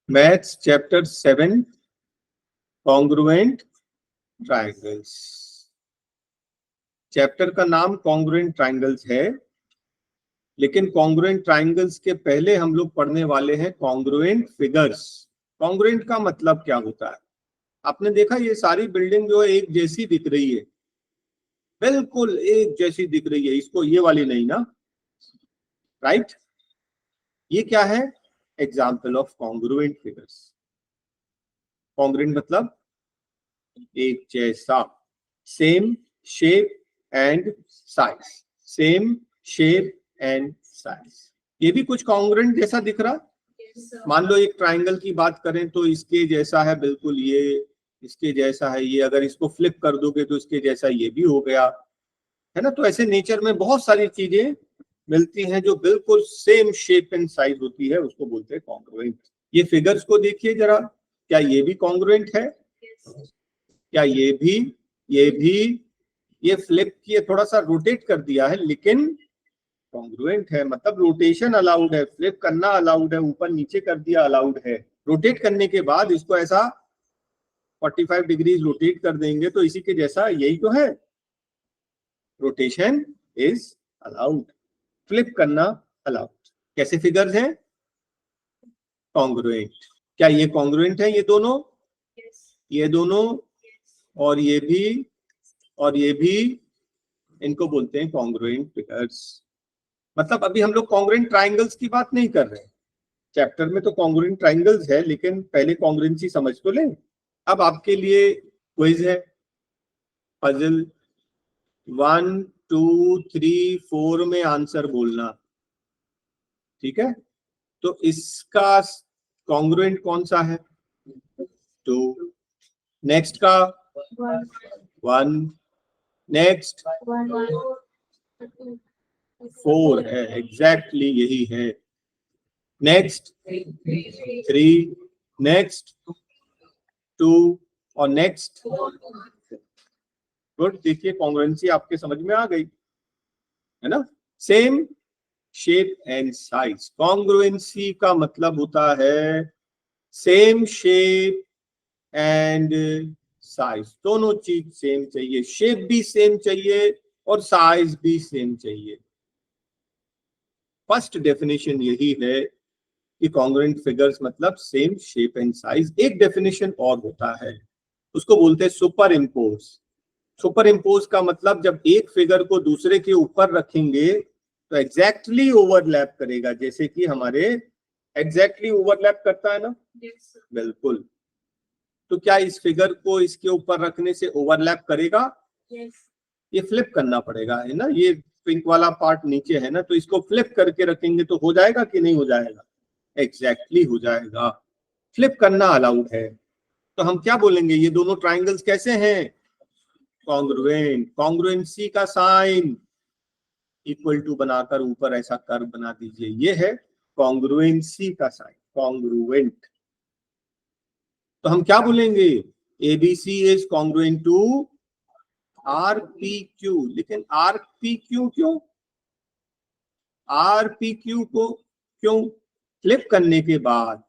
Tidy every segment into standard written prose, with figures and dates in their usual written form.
Maths chapter 7 congruent triangles. Chapter का नाम congruent triangles है, लेकिन कॉन्ग्रुएंट ट्रायंगल्स के पहले हम लोग पढ़ने वाले हैं कॉन्ग्रुएंट फिगर्स। कॉन्ग्रुएंट का मतलब क्या होता है? आपने देखा ये सारी बिल्डिंग जो है एक जैसी दिख रही है, बिल्कुल एक जैसी दिख रही है, इसको ये वाली नहीं ना, राइट? ये क्या है? Example of congruent figures. Congruent मतलब एक जैसा, same shape and size, same shape and size. ये भी कुछ कॉन्ग्रुएंट जैसा दिख रहा। मान लो एक ट्राइंगल की बात करें तो इसके जैसा है बिल्कुल, ये इसके जैसा है, ये अगर इसको फ्लिप कर दोगे तो इसके जैसा ये भी हो गया, है ना? तो ऐसे नेचर में बहुत सारी चीजें मिलती हैं जो बिल्कुल सेम शेप एंड साइज होती है, उसको बोलते हैं कॉन्ग्रुएंट। ये फिगर्स को देखिए जरा, क्या ये भी कॉन्ग्रुएंट है? क्या ये भी ये फ्लिप किए, थोड़ा सा रोटेट कर दिया है, लेकिन कॉन्ग्रुएंट है। मतलब रोटेशन अलाउड है, फ्लिप करना अलाउड है, ऊपर नीचे कर दिया अलाउड है। रोटेट करने के बाद इसको ऐसा 45 डिग्रीज रोटेट कर देंगे तो इसी के जैसा, यही तो है। रोटेशन इज अलाउड, फ्लिप करना अलाउड। कैसे फिगर्स हैं? कॉन्ग्रुएंट। क्या ये कॉन्ग्रुएंट है? ये दोनों, ये दोनों और ये भी और ये भी, इनको बोलते हैं कॉन्ग्रुएंट फिगर्स। मतलब अभी हम लोग कॉन्ग्रुएंट ट्रायंगल्स की बात नहीं कर रहे हैं, चैप्टर में तो कॉन्ग्रुएंट ट्रायंगल्स है, लेकिन पहले कॉन्ग्रुएंसी समझ तो लें। अब आपके लिए क्विज है, पजल 1 2 3 4 में आंसर बोलना, ठीक है? तो इसका कॉन्ग्रुएंट कौन सा है? 2। नेक्स्ट का 1, नेक्स्ट 4 है, एग्जैक्टली यही है। नेक्स्ट 3, नेक्स्ट 2 और नेक्स्ट। गुड, देखिए कॉन्ग्रुएंसी आपके समझ में आ गई, है ना? Same shape and size. Congruency का मतलब होता है सेम शेप एंड साइज, दोनों चीज सेम चाहिए, शेप भी सेम चाहिए और साइज भी सेम चाहिए। फर्स्ट डेफिनेशन यही है कि कॉन्ग्रुएंट फिगर्स मतलब सेम शेप एंड साइज। एक डेफिनेशन और होता है, उसको बोलते हैं सुपर इम्पोज। सुपर इम्पोज का मतलब जब एक फिगर को दूसरे के ऊपर रखेंगे तो एग्जैक्टली ओवरलैप करेगा, जैसे कि हमारे एग्जैक्टली ओवरलैप करता है ना? बिल्कुल। तो क्या इस फिगर को इसके ऊपर रखने से ओवरलैप करेगा? ये फ्लिप करना पड़ेगा, है ना? ये पिंक वाला पार्ट नीचे है ना, तो इसको फ्लिप करके रखेंगे तो हो जाएगा कि नहीं हो जाएगा? एग्जैक्टली हो जाएगा। फ्लिप करना अलाउड है। तो हम क्या बोलेंगे, ये दोनों ट्राइंगल्स कैसे हैं? कॉन्ग्रुएंट। कॉन्ग्रुएंसी का साइन इक्वल टू बनाकर ऊपर ऐसा कर्व बना दीजिए, ये है कॉन्ग्रुएंसी का साइन, कॉन्ग्रुएंट। तो हम क्या बोलेंगे? ABC is congruent to RPQ. लेकिन आरपीक्यू क्यों? आरपीक्यू को क्यों? फ्लिप करने के बाद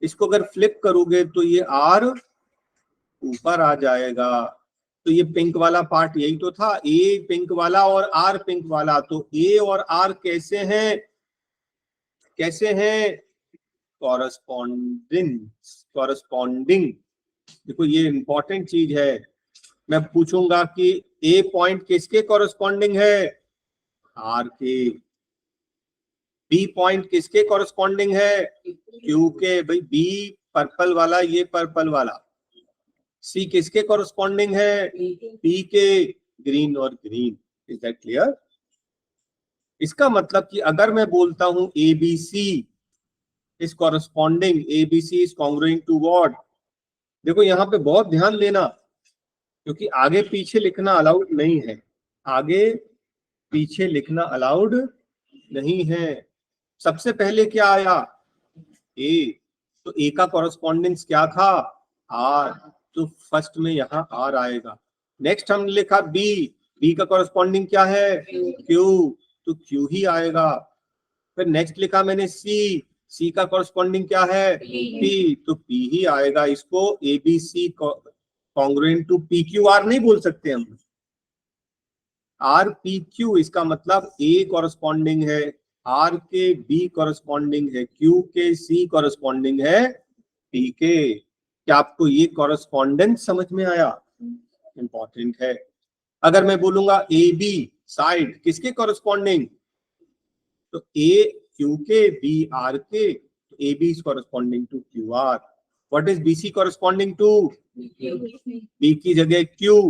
इसको अगर फ्लिप करोगे तो ये आर ऊपर आ जाएगा। तो ये पिंक वाला पार्ट यही तो था, ए पिंक वाला और आर पिंक वाला। तो ए और आर कैसे हैं? कैसे हैं? कॉरस्पॉन्डिंग। कॉरस्पॉन्डिंग। देखो ये इंपॉर्टेंट चीज है। मैं पूछूंगा कि ए पॉइंट किसके कॉरस्पॉन्डिंग है? आर के। बी पॉइंट किसके कॉरस्पॉन्डिंग है? क्यू के। भाई बी पर्पल वाला, ये पर्पल वाला। सी किसके कॉरस्पॉन्डिंग है? पी के, ग्रीन और ग्रीन। Is that clear? इसका मतलब कि अगर मैं बोलता हूं ABC is corresponding, ABC is congruent to what? देखो यहां पे बहुत ध्यान देना, क्योंकि आगे पीछे लिखना अलाउड नहीं है। आगे पीछे लिखना अलाउड नहीं है। सबसे पहले क्या आया? ए। तो ए का कॉरस्पॉन्डेंस क्या था? आर। तो फर्स्ट में यहाँ आर आएगा। नेक्स्ट हम लिखा बी। बी का कॉरस्पॉन्डिंग क्या है? क्यू। तो क्यू ही आएगा। फिर नेक्स्ट लिखा मैंने सी। सी का कॉरस्पॉन्डिंग क्या है? पी, तो पी ही आएगा। इसको ABC congruent to P Q R नहीं बोल सकते हम, आर पी क्यू, इसका मतलब ए कॉरस्पॉन्डिंग है आर के, बी कॉरस्पॉन्डिंग है क्यू के, सी कॉरस्पॉन्डिंग है पी के। क्या आपको ये कॉरस्पॉन्डेंस समझ में आया? इंपॉर्टेंट है। अगर मैं बोलूंगा ए बी साइड किसके कॉरस्पॉन्डिंग, तो ए क्यू के, बी आर के, A B is corresponding to Q R. What is B C corresponding to? B की जगह क्यू,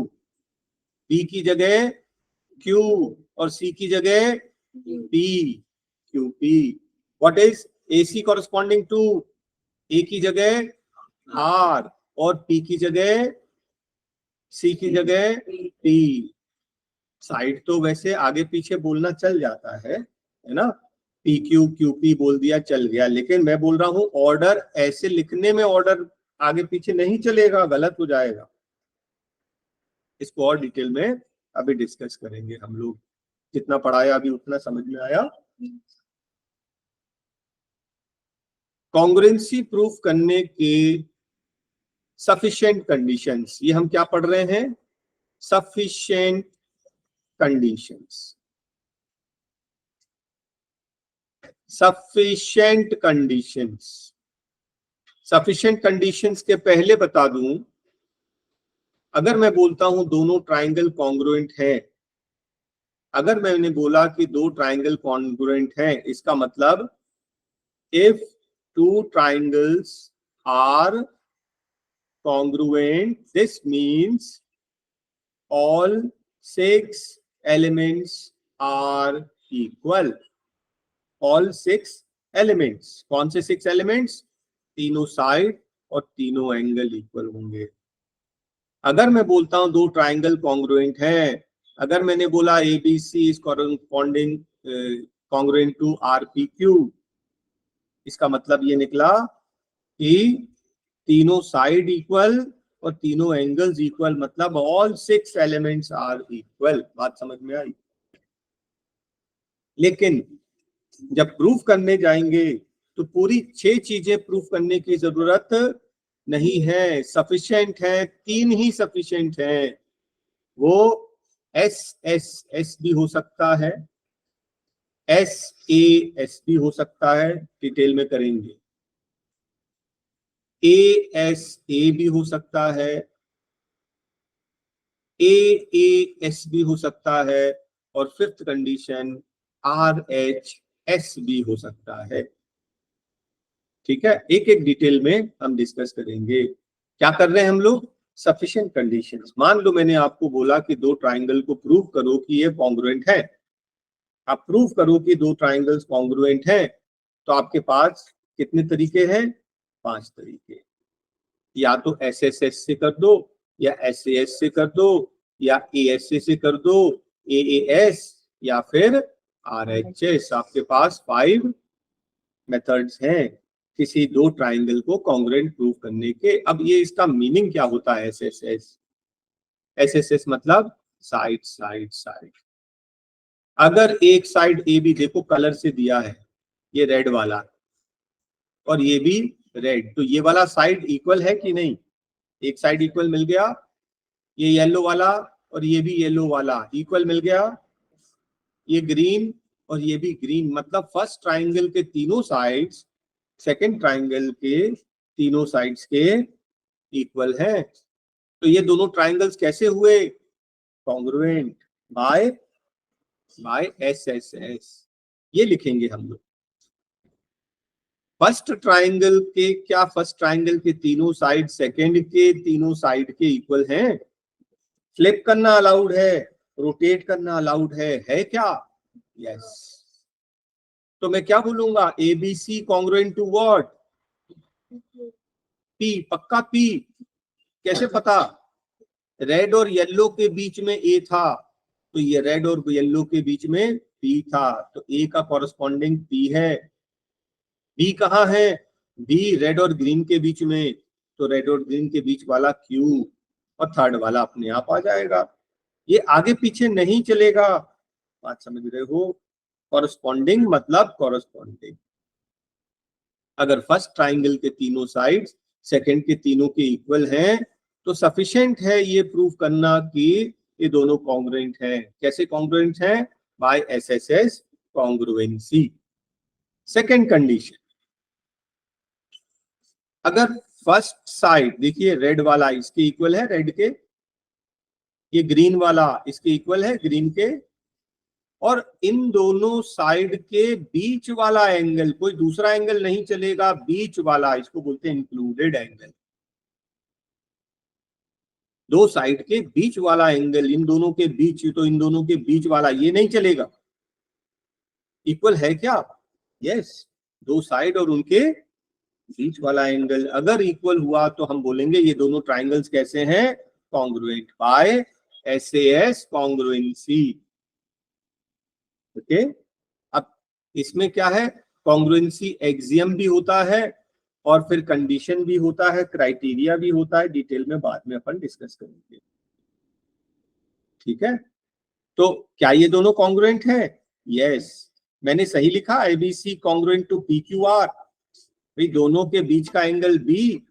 बी की जगह क्यू, और सी की जगह P, Q P. What is A C corresponding to? A की जगह आर, और पी की जगह, सी की जगह पी। साइड तो वैसे आगे पीछे बोलना चल जाता है ना, पी क्यू क्यू पी बोल दिया चल गया, लेकिन मैं बोल रहा हूं ऑर्डर ऐसे लिखने में ऑर्डर आगे पीछे नहीं चलेगा, गलत हो जाएगा। इसको और डिटेल में अभी डिस्कस करेंगे हम लोग, जितना पढ़ाया अभी उतना समझ में आया। कॉन्ग्रुएंसी प्रूफ करने के सफिशिएंट कंडीशंस, ये हम क्या पढ़ रहे हैं? Sufficient conditions. Sufficient conditions, sufficient conditions के पहले बता दूं, अगर मैं बोलता हूं दोनों ट्राइंगल कॉन्ग्रुएंट है, अगर मैंने बोला कि दो ट्राइंगल कॉन्ग्रुएंट है, इसका मतलब if two triangles are congruent, this means all 6 elements are equal. all 6 elements, कौन से 6 elements? तीनों साइड और तीनों एंगल इक्वल होंगे। अगर मैं बोलता हूं दो ट्राइंगल कॉन्ग्रुएंट है, अगर मैंने बोला A B C is corresponding congruent to R P Q, इसका मतलब ये निकला कि तीनों साइड इक्वल और तीनों एंगल्स इक्वल, मतलब ऑल 6 एलिमेंट्स आर इक्वल। बात समझ में आई? लेकिन जब प्रूफ करने जाएंगे तो पूरी 6 चीजें प्रूफ करने की जरूरत नहीं है, सफिशिएंट है, 3 ही सफिशिएंट है। वो एस एस एस भी हो सकता है, एस ए भी हो सकता है, डिटेल में करेंगे, ए भी हो सकता है, एस भी हो सकता है, और फिफ्थ कंडीशन एस भी हो सकता है। ठीक है, एक एक डिटेल में हम डिस्कस करेंगे। क्या कर रहे हैं हम लोग? Sufficient conditions. मान लो मैंने आपको बोला कि दो ट्राइंगल को प्रूव करो कि ये कॉन्ग्रुएंट है। आप प्रूव करो कि दो ट्राइंगल्स कॉन्ग्रुएंट हैं, तो आपके पास कितने तरीके हैं? 5 तरीके। या तो एस से कर दो, या एस से कर दो, या एस से कर दो, एएस, या फिर आरएचएस। आपके पास 5 मेथड्स हैं किसी दो ट्राइंगल को कॉन्ग्रुएंट प्रूव करने के। अब ये इसका मीनिंग क्या होता है? एस मतलब साइड साइड साइड। अगर एक साइड ए बी, देखो कलर से दिया है, ये रेड वाला और ये भी रेड, तो ये वाला साइड इक्वल है कि नहीं? एक साइड इक्वल मिल गया। ये येलो वाला और ये भी येलो वाला इक्वल मिल गया। ये ग्रीन और ये भी ग्रीन, मतलब फर्स्ट ट्राइंगल के तीनों साइड्स सेकंड ट्राइंगल के तीनों साइड्स के इक्वल है। तो ये दोनों ट्राइंगल्स कैसे हुए? Congruent by S. ये लिखेंगे हम लोग। फर्स्ट ट्राइंगल के, क्या फर्स्ट ट्राइंगल के तीनों साइड सेकंड के तीनों साइड के इक्वल हैं? फ्लिप करना अलाउड है, रोटेट करना अलाउड है क्या? यस। तो मैं क्या बोलूंगा? ABC congruent to what? P, पक्का पी। कैसे पता? रेड और येलो के बीच में ए था, तो ये रेड और येलो के बीच में पी था, तो ए का कॉरस्पॉन्डिंग पी है। बी कहाँ है? बी रेड और ग्रीन के बीच में, तो रेड और ग्रीन के बीच वाला क्यू, और थर्ड वाला अपने आप आ जाएगा। ये आगे पीछे नहीं चलेगा। बात समझ रहे हो? कॉरस्पॉन्डिंग मतलब कॉरस्पॉन्डिंग। अगर फर्स्ट ट्राइंगल के तीनों साइड्स सेकंड के तीनों के इक्वल हैं तो सफिशिएंट है ये प्रूव करना कि ये दोनों कॉन्ग्रुएंट हैं। कैसे कॉन्ग्रुएंट हैं? By SSS congruency. Second condition, अगर फर्स्ट साइड देखिए रेड वाला इसके इक्वल है रेड के, ये ग्रीन वाला इसके इक्वल है ग्रीन के, और इन दोनों साइड के बीच वाला एंगल, कोई दूसरा एंगल नहीं चलेगा, बीच वाला, इसको बोलते हैं इंक्लूडेड एंगल। दो साइड के बीच वाला एंगल, इन दोनों के बीच, तो इन दोनों के बीच वाला ये नहीं चलेगा। इक्वल है क्या? यस, दो साइड और उनके बीच वाला एंगल अगर इक्वल हुआ तो हम बोलेंगे ये दोनों ट्राइंगल्स कैसे हैं? Congruent by SAS congruency. Okay, अब इसमें क्या है? कॉन्ग्रुएंसी एक्सियम भी होता है और फिर कंडीशन भी होता है, क्राइटेरिया भी होता है, डिटेल में बाद में अपन डिस्कस करेंगे। ठीक है, तो क्या ये दोनों कॉन्ग्रुएंट हैं? यस, मैंने सही लिखा, एबीसी कॉन्ग्रुएंट टू पीक्यूआर। भाई दोनों के बीच का एंगल बी,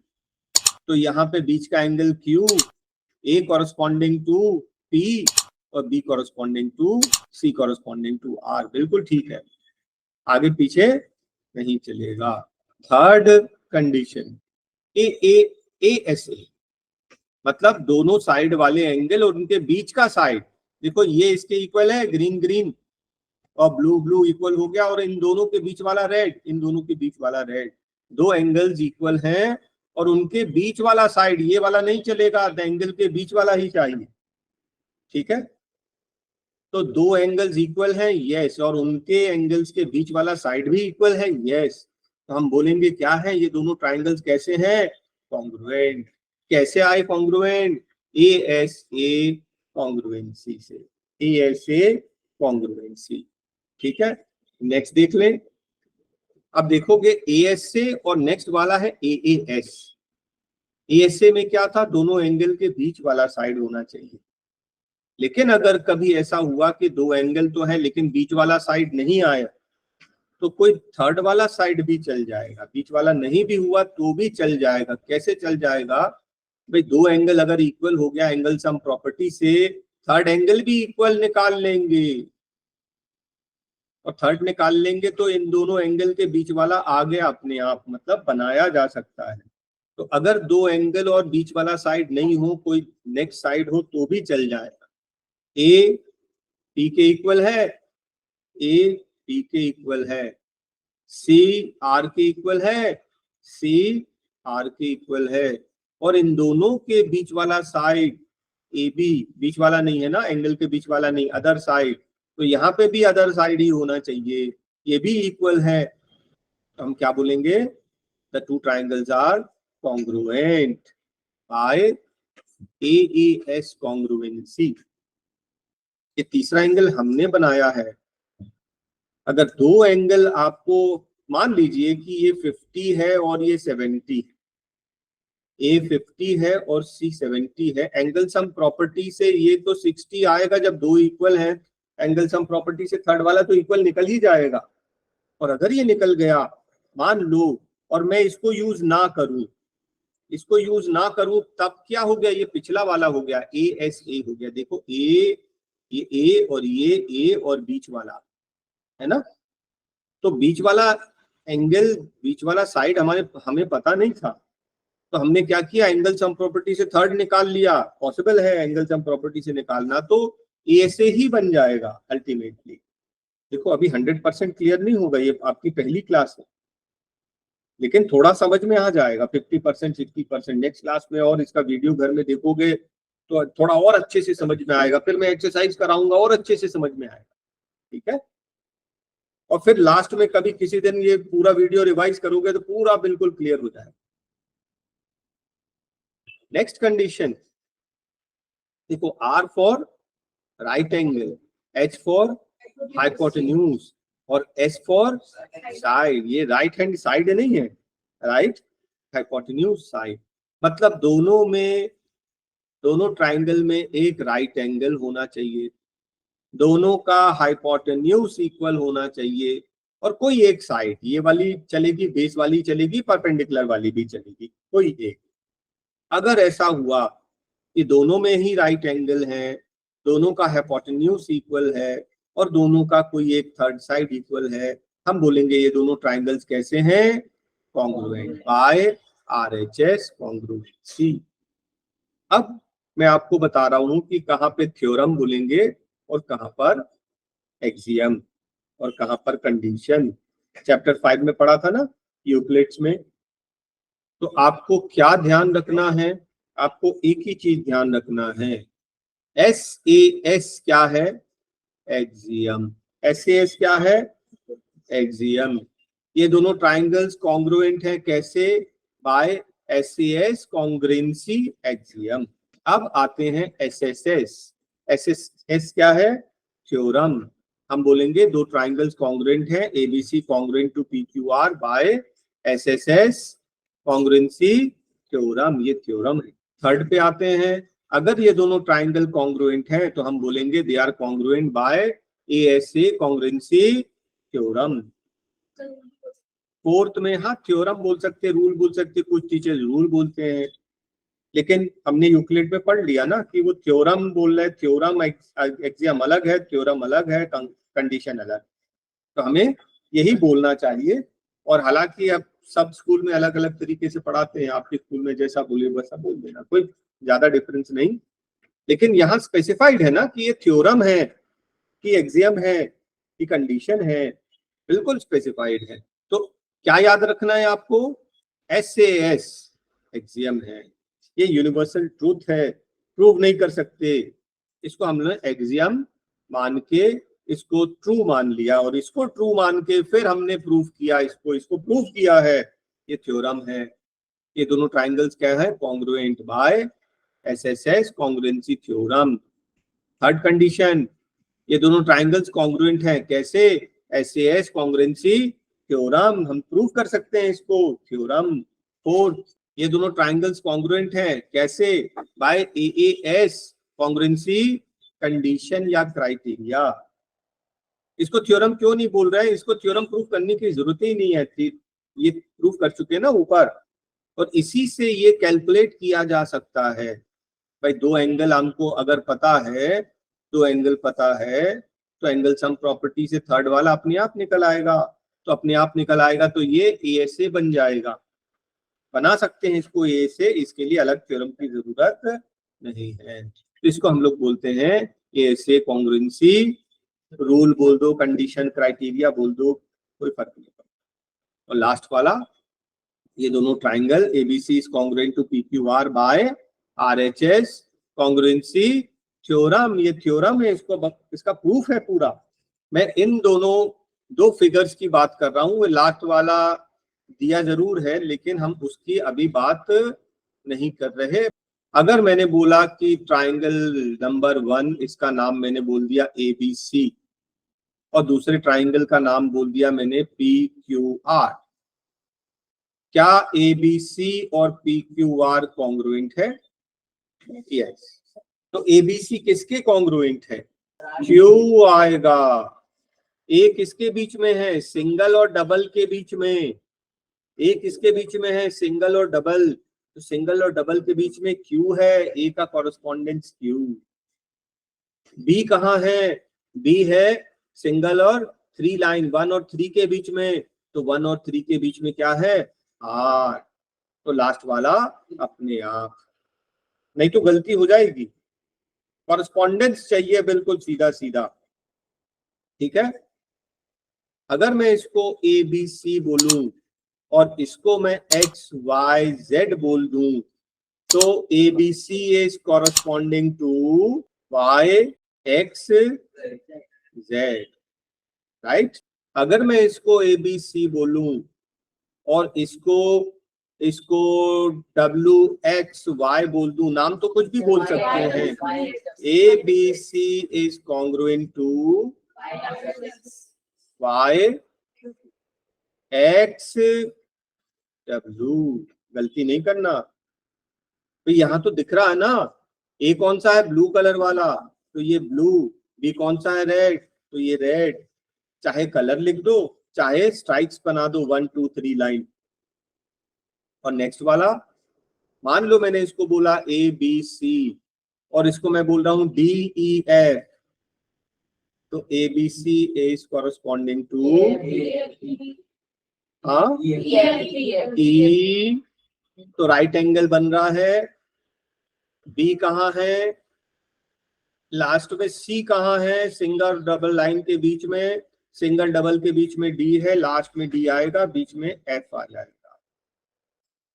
तो यहाँ पे बीच का angle Q, A corresponding to P और B corresponding to C corresponding to R. बिल्कुल ठीक है, आगे पीछे नहीं चलेगा। थर्ड कंडीशन, एएसए मतलब दोनों साइड वाले एंगल और उनके बीच का साइड, देखो ये इसके इक्वल है, ग्रीन ग्रीन और ब्लू ब्लू इक्वल हो गया, और इन दोनों के बीच वाला रेड, इन दोनों के बीच वाला रेड, दो एंगल्स इक्वल हैं और उनके बीच वाला साइड, ये वाला नहीं चलेगा, एंगल के बीच वाला ही चाहिए। ठीक है, तो दो एंगल्स इक्वल हैं, यस, और उनके एंगल्स के बीच वाला साइड भी इक्वल है, यस, तो हम बोलेंगे क्या है? ये दोनों ट्राइंगल्स कैसे हैं? कॉन्ग्रुएंट। कैसे आए कॉन्ग्रुएंट? एएसए कॉन्ग्रुएंसी से, एएसए कॉन्ग्रुएंसी। ठीक है, नेक्स्ट देख लें। अब देखोगे एएसए और नेक्स्ट वाला है एएएस। एएसए में क्या था? दोनों एंगल के बीच वाला साइड होना चाहिए, लेकिन अगर कभी ऐसा हुआ कि दो एंगल तो है लेकिन बीच वाला साइड नहीं आया तो कोई थर्ड वाला साइड भी चल जाएगा, बीच वाला नहीं भी हुआ तो भी चल जाएगा। कैसे चल जाएगा? भाई दो एंगल अगर इक्वल हो गया एंगल सम प्रॉपर्टी से, थर्ड एंगल भी इक्वल निकाल लेंगे, और थर्ड निकाल लेंगे तो इन दोनों एंगल के बीच वाला आ गया अपने आप, मतलब बनाया जा सकता है। तो अगर दो एंगल और बीच वाला साइड नहीं हो, कोई नेक्स्ट साइड हो तो भी चल जाएगा। ए पी के इक्वल है, ए पी के इक्वल है, सी आर के इक्वल है, सी आर के इक्वल है, और इन दोनों के बीच वाला साइड ए बी, बीच वाला नहीं है ना, एंगल के बीच वाला नहीं, अदर साइड, तो यहाँ पे भी अदर साइड ही होना चाहिए, ये भी इक्वल है, तो हम क्या बोलेंगे? The two triangles are congruent by AS congruency. ये तीसरा एंगल हमने बनाया है। अगर दो एंगल आपको, मान लीजिए कि ये 50 है और ये 70 है, ए 50 है और सी 70 है, एंगल सम प्रॉपर्टी से ये तो 60 आएगा जब दो इक्वल हैं, एंगल सम प्रॉपर्टी से थर्ड वाला तो इक्वल निकल ही जाएगा। और अगर ये निकल गया, मान लो, और मैं इसको यूज ना करूं, इसको यूज ना करूं, तब क्या हो गया? ये पिछला वाला हो गया, ए एस ए हो गया। देखो ए, ये ए और ये ए और बीच वाला है ना, तो बीच वाला एंगल, बीच वाला साइड हमें पता नहीं था, तो हमने क्या किया? एंगल सम प्रॉपर्टी से थर्ड निकाल लिया। पॉसिबल है एंगल सम प्रॉपर्टी से निकालना, तो ए से ही बन जाएगा अल्टीमेटली। देखो अभी 100% क्लियर नहीं होगा, ये आपकी पहली क्लास है, लेकिन थोड़ा समझ में आ जाएगा, 50% 60%। नेक्स्ट क्लास में और इसका वीडियो घर में देखोगे तो थोड़ा और अच्छे से समझ में आएगा, फिर मैं एक्सरसाइज कराऊंगा और अच्छे से समझ में आएगा। ठीक है, और फिर लास्ट में कभी किसी दिन ये पूरा वीडियो रिवाइज करोगे तो पूरा बिल्कुल क्लियर हो जाएगा। नेक्स्ट कंडीशन देखो, R for right angle, H for hypotenuse और एस फॉर साइड। ये राइट हैंड साइड नहीं है, राइट हाइपोटेन्यूज साइड, मतलब दोनों में, दोनों ट्राइंगल में एक राइट एंगल होना चाहिए, दोनों का हाइपोटेन्यूज इक्वल होना चाहिए, और कोई एक साइड, ये वाली चलेगी, बेस वाली चलेगी, परपेंडिकुलर वाली भी चलेगी, कोई एक। अगर ऐसा हुआ कि दोनों में ही राइट एंगल है, दोनों का हाइपोटेन्यूज इक्वल है और दोनों का कोई एक थर्ड साइड इक्वल है, हम बोलेंगे ये दोनों ट्राइंगल्स कैसे हैं, कॉन्ग्रुएंट बाय RHS कॉन्ग्रुएंसी। अब मैं आपको बता रहा हूं कि कहां पे थ्योरम बोलेंगे और कहां पर एक्सियम और कहां पर कंडीशन। चैप्टर 5 में पढ़ा था ना यूक्लिड्स में। तो आपको क्या ध्यान रखना है, आपको एक ही चीज ध्यान रखना है, SAS क्या है, एक्सियम। SAS क्या है, एक्सियम। ये दोनों ट्राइंगल्स कॉन्ग्रुएंट है, कैसे, बाय SAS कॉन्ग्रुएंसी एक्सियम। अब आते हैं SSS। SSS क्या है, थ्योरम। हम बोलेंगे दो ट्राइंगल्स कॉन्ग्रुएंट हैं, ABC congruent to PQR by SSS congruency theorem, ये थ्योरम है। थर्ड पे आते हैं, अगर ये दोनों ट्राइंगल कॉन्ग्रुएंट हैं तो हम बोलेंगे they are congruent by ASA congruency theorem. Fourth में हाँ थ्योरम बोल सकते, रूल बोल सकते, कुछ टीचर्स रूल बोलते हैं, लेकिन हमने यूक्लिड में पढ़ लिया ना कि वो थ्योरम बोल रहे, थ्योरम एक्सियम अलग है, थ्योरम अलग है, कंडीशन अलग। तो हमें यही बोलना चाहिए। और हालांकि अब सब स्कूल में अलग अलग तरीके से पढ़ाते हैं, आपके स्कूल में जैसा बोले वैसा बोल देना, कोई ज्यादा डिफरेंस नहीं। लेकिन यहाँ स्पेसिफाइड है ना कि ये थ्योरम है कि एक्सियम है कि कंडीशन है, बिल्कुल स्पेसिफाइड है। तो क्या याद रखना है आपको, SAS एक्सियम है, ये यूनिवर्सल ट्रूथ है, प्रूव नहीं कर सकते, इसको हमने एक्सियम मान के इसको ट्रू मान लिया और इसको ट्रू मान के फिर हमने प्रूफ किया, इसको प्रूफ किया है, ये थ्योरम है। ये दोनों ट्राइंगल्स क्या है, congruent by SSS congruency theorem. Third condition, ये दोनों ट्राइंगल्स कॉन्ग्रुएंट हैं, कैसे, SAS कॉन्ग्रुएंसी थ्योरम, हम प्रूव कर सकते हैं इसको, थ्योरम। फोर्थ, ये दोनों ट्राइंगल्स कॉन्ग्रुएंट हैं, कैसे, बाय AAS कॉन्ग्रुएंसी कंडीशन या क्राइटेरिया। इसको थ्योरम क्यों नहीं बोल रहे हैं, इसको थ्योरम प्रूफ करने की जरूरत ही नहीं है, ये प्रूफ कर चुके हैं ना ऊपर, और इसी से ये कैलकुलेट किया जा सकता है। भाई दो एंगल हमको अगर पता है, दो एंगल पता है, तो एंगल सम प्रॉपर्टी से थर्ड वाला अपने आप निकल आएगा। तो अपने आप निकल आएगा तो ये ASA बन जाएगा, बना सकते हैं इसको ASA, इसके लिए अलग थ्योरम की जरूरत नहीं है। तो इसको हम लोग बोलते हैं ASA कॉन्ग्रुएंसी रूल बोल दो, कंडीशन क्राइटेरिया बोल दो, कोई फर्क नहीं पड़ता। और लास्ट वाला, ये दोनों triangle ABC is congruent to PQR by RHS congruency theorem, ये थ्योरम है, इसका प्रूफ है पूरा। मैं इन दोनों दो फिगर्स की बात कर रहा हूं, वो लास्ट वाला दिया जरूर है लेकिन हम उसकी अभी बात नहीं कर रहे। अगर मैंने बोला कि ट्राइंगल नंबर 1, इसका नाम मैंने बोल दिया ABC और दूसरे ट्राइंगल का नाम बोल दिया मैंने PQR, क्या ABC और PQR कॉन्ग्रुएंट है? यस। तो ABC किसके कॉन्ग्रुएंट है? Q आएगा। A किसके बीच में है? सिंगल और डबल के बीच में। A किसके बीच में है? सिंगल और डबल। तो सिंगल और डबल के बीच में Q है, A का कॉरेस्पॉन्डेंस Q। B कहाँ है? B है सिंगल और 3 लाइन, 1 और 3 के बीच में, तो 1 और 3 के बीच में क्या है? R। तो लास्ट वाला अपने आप, नहीं तो गलती हो जाएगी। कॉरेस्पॉन्डेंस चाहिए बिल्कुल सीधा सीधा, ठीक है। अगर मैं इसको ABC बोलूं और इसको मैं XYZ बोल दूं, तो ABC is corresponding to YXZ, right. अगर मैं इसको ABC बोलूं और इसको WXY बोल दूं, नाम तो कुछ भी बोल सकते हैं, ABC is congruent to YXW, गलती नहीं करना। तो यहाँ तो दिख रहा है ना, A कौन सा है? ब्लू कलर वाला, तो ये ब्लू। B कौन सा है? रेड, तो ये रेड। चाहे कलर लिख दो चाहे स्ट्राइक्स बना दो 1 2 3 लाइन। और नेक्स्ट वाला, मान लो मैंने इसको बोला ABC और इसको मैं बोल रहा हूं DEF, तो ABC is corresponding to E, तो राइट एंगल बन रहा है। B कहाँ है, लास्ट में C कहाँ है, सिंगल डबल लाइन के बीच में, सिंगल डबल के बीच में D है, लास्ट में D आएगा, बीच में F आ जाएगा।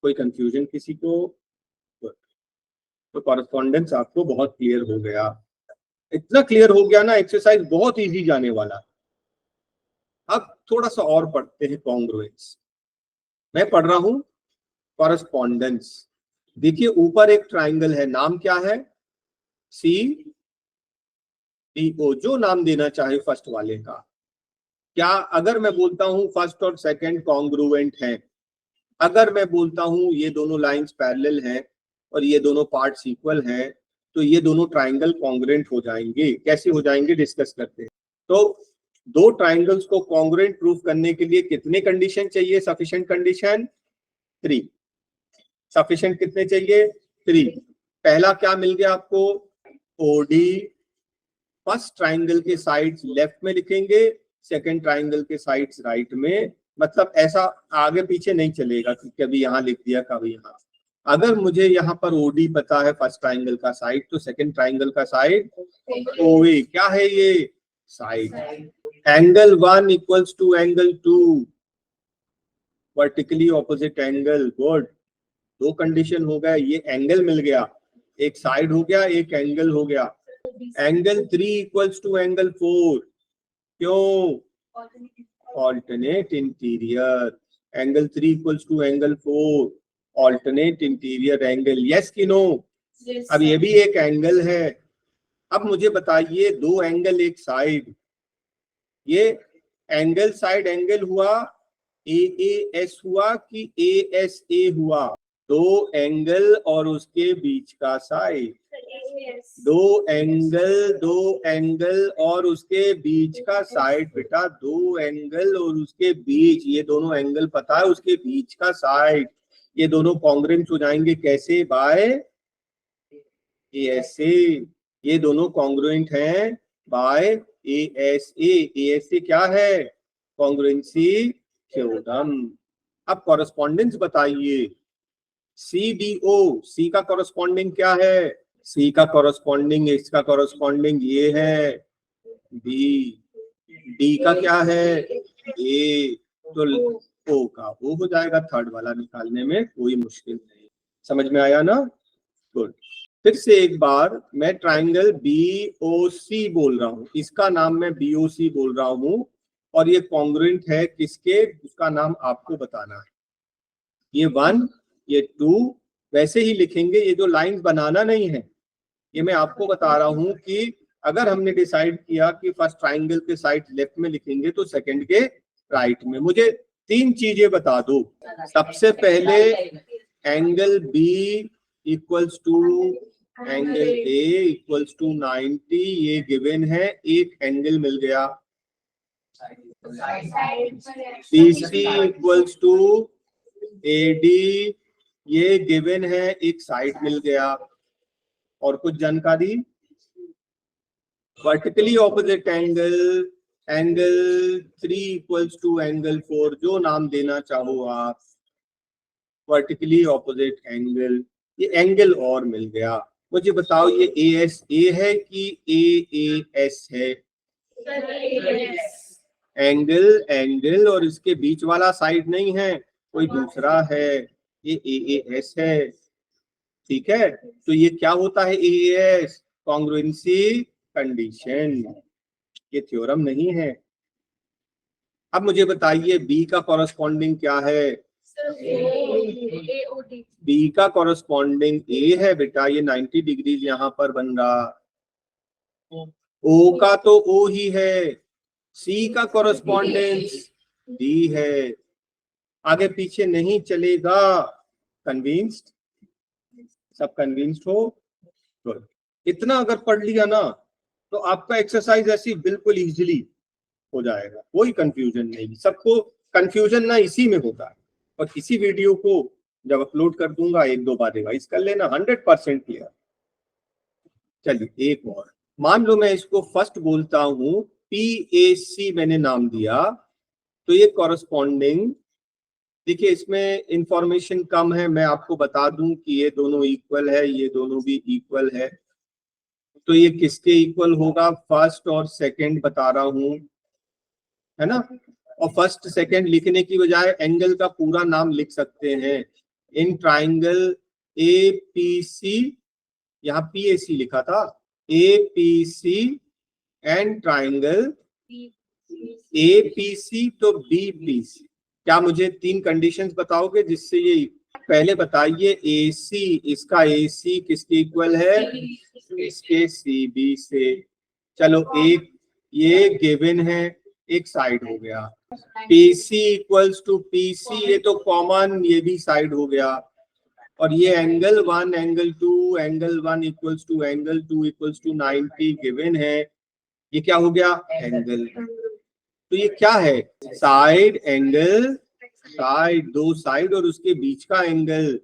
कोई कंफ्यूजन किसी को? तो कॉरेस्पॉन्डेंस आपको बहुत क्लियर हो गया। इतना क्लियर हो गया ना, एक्सरसाइज बहुत इजी जाने वाला। अब थोड़ा सा और पढ़ते हैं कॉन्ग्रुएंस। मैं पढ़ रहा हूं कॉरेस्पॉन्डेंस। देखिए ऊपर एक ट्राइंगल है, नाम क्या है, CDO, जो नाम देना चाहे फर्स्ट वाले का। क्या अगर मैं बोलता हूं फर्स्ट और सेकंड कॉन्ग्रुएंट हैं, अगर मैं बोलता हूं ये दोनों लाइंस पैरेलल हैं और ये दोनों पार्ट्स इक्वल हैं, तो ये दोनों ट्राइंगल कॉन्ग्रुएंट हो जाएंगे। कैसे हो जाएंगे डिस्कस करते हैं। तो दो ट्राइंगल्स को कॉन्ग्रुएंट प्रूफ करने के लिए कितने कंडीशन चाहिए? Sufficient condition 3। सफिशिएंट कितने चाहिए? 3। पहला क्या मिल गया आपको? OD फर्स्ट ट्राइंगल के साइड्स लेफ्ट में लिखेंगे, सेकंड ट्राइंगल के साइड्स राइट में। मतलब ऐसा आगे पीछे नहीं चलेगा कि कभी यहाँ लिख दिया कभी यहाँ। अगर मुझे यहाँ पर OD पता है फर्स्ट ट्राइंगल का साइड, तो सेकंड ट्राइंगल का साइड OA। क्या है ये? Side. Angle 1 equals to angle 2, vertically opposite angle. Good, दो कंडीशन हो गया। ये एंगल मिल गया, एक साइड हो गया, एक एंगल हो गया। एंगल 3 इक्वल्स टू एंगल 4, क्यों? Alternate interior. Angle 3 equals to angle 4, alternate interior angle. Yes कि नो? अब ये भी एक एंगल है। अब मुझे बताइए, दो एंगल एक साइड, ये एंगल साइड एंगल हुआ AAS हुआ कि ASA हुआ? दो एंगल और उसके बीच का साइड। दो एंगल और उसके बीच का साइड। बेटा दो एंगल और उसके बीच, ये दोनों एंगल पता है, उसके बीच का साइड, ये दोनों कॉन्ग्रुएंट हो जाएंगे। कैसे? By ASA। ये दोनों कॉन्ग्रुएंट हैं बाय ASA। ASA क्या है? Congruency theorem. अब कॉरेस्पॉन्डेंस बताइए। CDO, C का कॉरेस्पॉन्डिंग क्या है? C का कॉरेस्पॉन्डिंग, इसका कॉरेस्पॉन्डिंग ये है B। D का क्या है? A। तो O का O हो जाएगा। थर्ड वाला निकालने में कोई मुश्किल नहीं। समझ में आया ना? गुड। फिर से एक बार मैं ट्राइंगल BOC बोल रहा हूं, इसका नाम मैं BOC बोल रहा हूं, और ये कॉन्ग्रुएंट है किसके? उसका नाम आपको बताना है। ये 1, ये 2 वैसे ही लिखेंगे। ये जो लाइंस बनाना नहीं है, ये मैं आपको बता रहा हूं कि अगर हमने डिसाइड किया कि फर्स्ट ट्राइंगल के साइड लेफ्ट में लिखेंगे तो सेकंड के राइट में। मुझे 3 चीजें बता दो। सबसे पहले angle B equals to angle A equals to 90, ये गिवन है। एक एंगल मिल गया। BC इक्वल्स टू AD, ये गिवन है, एक साइड मिल गया। और कुछ जानकारी? Vertically opposite angle, angle 3 equals to angle 4, जो नाम देना चाहो आप। वर्टिकली ऑपोजिट एंगल, ये एंगल और मिल गया। मुझे बताओ ये ASA है कि AAS है? एंगल और इसके बीच वाला साइड नहीं है, कोई दूसरा है, ये AAS है। ठीक है, तो ये क्या होता है? AAS congruency condition. ये थ्योरम नहीं है। अब मुझे बताइए B का कॉरेस्पॉन्डिंग क्या है? B का कॉरेस्पॉन्डिंग A है बेटा, ये 90 डिग्री यहाँ पर बन रहा। O का तो O ही है। C का कॉरेस्पॉन्डेंस D है। आगे पीछे नहीं चलेगा। कन्विंस्ड? सब कन्विंस्ड हो? गुड। इतना अगर पढ़ लिया ना, तो आपका एक्सरसाइज ऐसी बिल्कुल इजीली हो जाएगा, कोई कंफ्यूजन नहीं। सबको कंफ्यूजन ना इसी में होता है, और इसी वीडियो को जब अपलोड कर दूंगा 1-2 बार रिवाइज कर लेना, 100% क्लियर। चलिए एक और, मान लो मैं इसको फर्स्ट बोलता हूं, PAC मैंने नाम दिया, तो ये कॉरस्पॉन्डिंग, देखिए इसमें इंफॉर्मेशन कम है, मैं आपको बता दूं कि ये दोनों इक्वल है, ये दोनों भी इक्वल है, तो ये किसके इक्वल होगा, फर्स्ट और सेकंड बता रहा हूं, है ना। और फर्स्ट सेकंड लिखने की बजाय एंगल का पूरा नाम लिख सकते हैं, इन ट्राइंगल APC, यहाँ PAC लिखा था, APC एंड ट्राइंगल APC तो BPC। क्या मुझे 3 कंडीशंस बताओगे जिससे ये, पहले बताइए AC, इसका AC किसके इक्वल है, इसके CB से। चलो एक ये गिवन है, एक साइड हो गया, PC इक्वल्स टू PC, ये तो कॉमन, ये भी साइड हो गया। और ये angle 1 angle 2, angle 1 equals to angle 2 equals to 90 given है, ये क्या हो गया, एंगल। तो ये क्या है, साइड एंगल, साइड, 2 साइड और उसके बीच का एंगल,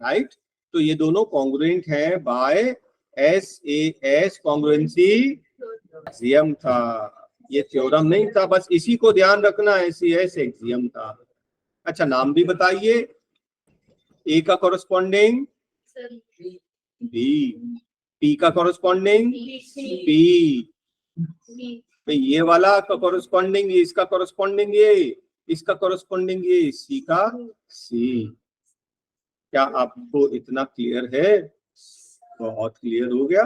राइट। तो ये दोनों कॉन्ग्रुएंट है बाय SAS, कॉन्ग्रुएंसी एक्सियम था, ये थ्योरम नहीं था, बस इसी को ध्यान रखना, SAS एक्सियम था। अच्छा नाम भी बताइए, A का कॉरेस्पॉन्डिंग B, P का कॉरेस्पॉन्डिंग P, तो ये वाला का कॉरेस्पॉन्डिंग, इसका कॉरेस्पॉन्डिंग ये, इसका कॉरेस्पॉन्डिंग ये, C का C। क्या आपको इतना क्लियर है, बहुत क्लियर हो गया।